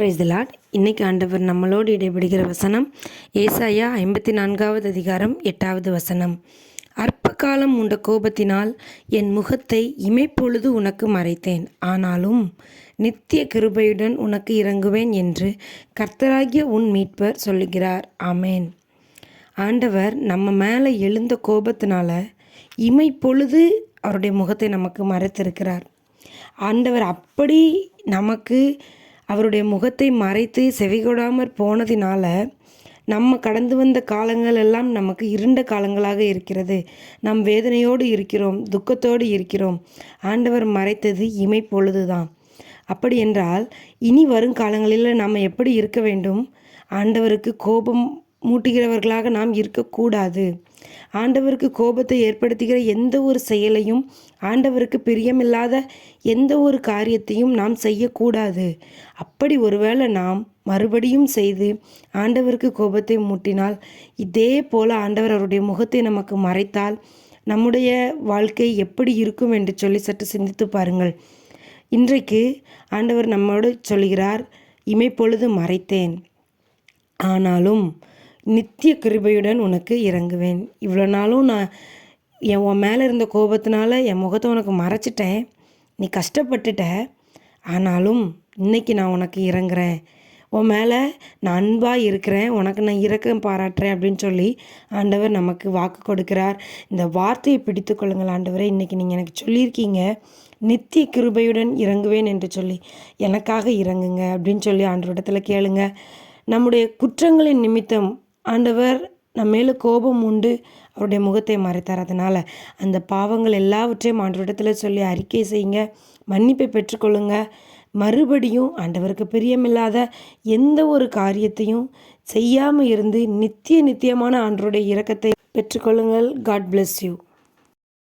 Praise the Lord. இன்னைக்கு ஆண்டவர் நம்மளோடு இடைபடுகிற வசனம் ஏசாயா 54வது அதிகாரம் 8வது வசனம். அற்ப காலம் உண்ட கோபத்தினால் என் முகத்தை இமைப்பொழுது உனக்கு மறைத்தேன், ஆனாலும் நித்திய கிருபையுடன் உனக்கு இறங்குவேன் என்று கர்த்தராகிய உன் மீட்பர் சொல்லுகிறார். ஆமேன். ஆண்டவர் நம்ம மேலே எழுந்த கோபத்தினால இமைப்பொழுது அவருடைய முகத்தை நமக்கு மறைத்திருக்கிறார். ஆண்டவர் அப்படி நமக்கு அவருடைய முகத்தை மறைத்து செவிகொடாமற் போனதினால நம்ம கடந்து வந்த காலங்கள் எல்லாம் நமக்கு இருண்ட காலங்களாக இருக்கிறது. நாம் வேதனையோடு இருக்கிறோம், துக்கத்தோடு இருக்கிறோம். ஆண்டவர் மறைத்தது இமைப்பொழுது தான். அப்படி என்றால் இனி வரும் காலங்களில் நாம் எப்படி இருக்க வேண்டும்? ஆண்டவருக்கு கோபம் மூட்டுகிறவர்களாக நாம் இருக்கக்கூடாது. ஆண்டவருக்கு கோபத்தை ஏற்படுத்துகிற எந்த ஒரு செயலையும், ஆண்டவருக்கு பிரியமில்லாத எந்த ஒரு காரியத்தையும் நாம் செய்யக்கூடாது. அப்படி ஒருவேளை நாம் மறுபடியும் செய்து ஆண்டவருக்கு கோபத்தை மூட்டினால், இதே போல் ஆண்டவர் அவருடைய முகத்தை நமக்கு மறைத்தால் நம்முடைய வாழ்க்கை எப்படி இருக்கும் என்று சொல்லி சற்று சிந்தித்து பாருங்கள். இன்றைக்கு ஆண்டவர் நம்மோடு சொல்கிறார், இமைப்பொழுது மறைத்தேன், ஆனாலும் நித்திய கிருபையுடன் உனக்கு இறங்குவேன். இவ்வளோ நாளும் நான் உன் மேலே இருந்த கோபத்தினால என் முகத்தை உனக்கு மறைச்சிட்டேன், நீ கஷ்டப்பட்டுட்ட. ஆனாலும் இன்னைக்கு நான் உனக்கு இறங்குறேன், உன் மேலே நான் அன்பாக இருக்கிறேன், உனக்கு நான் இரக்கம் பாராட்டுறேன் அப்படின்னு சொல்லி ஆண்டவர் நமக்கு வாக்கு கொடுக்கிறார். இந்த வார்த்தையை பிடித்து கொள்ளுங்கள். ஆண்டவரே, இன்றைக்கி நீங்கள் எனக்கு சொல்லியிருக்கீங்க நித்திய கிருபையுடன் இறங்குவேன் என்று சொல்லி, எனக்காக இறங்குங்க அப்படின்னு சொல்லி ஆண்டவரிடத்தில் கேளுங்க. நம்முடைய குற்றங்களின் நிமித்தம் ஆண்டவர் நம்ம மேலே கோபம் உண்டு அவருடைய முகத்தை மறைத்தார். அதனால் அந்த பாவங்கள் எல்லாவற்றையும் ஆண்டவரிடத்தில் சொல்லி அறிக்கை செய்யுங்க, மன்னிப்பை பெற்றுக்கொள்ளுங்க. மறுபடியும் ஆண்டவருக்கு பிரியமில்லாத எந்த ஒரு காரியத்தையும் செய்யாமல் இருந்து நித்தியமான ஆண்டவருடைய இரக்கத்தை பெற்றுக்கொள்ளுங்கள். God bless you.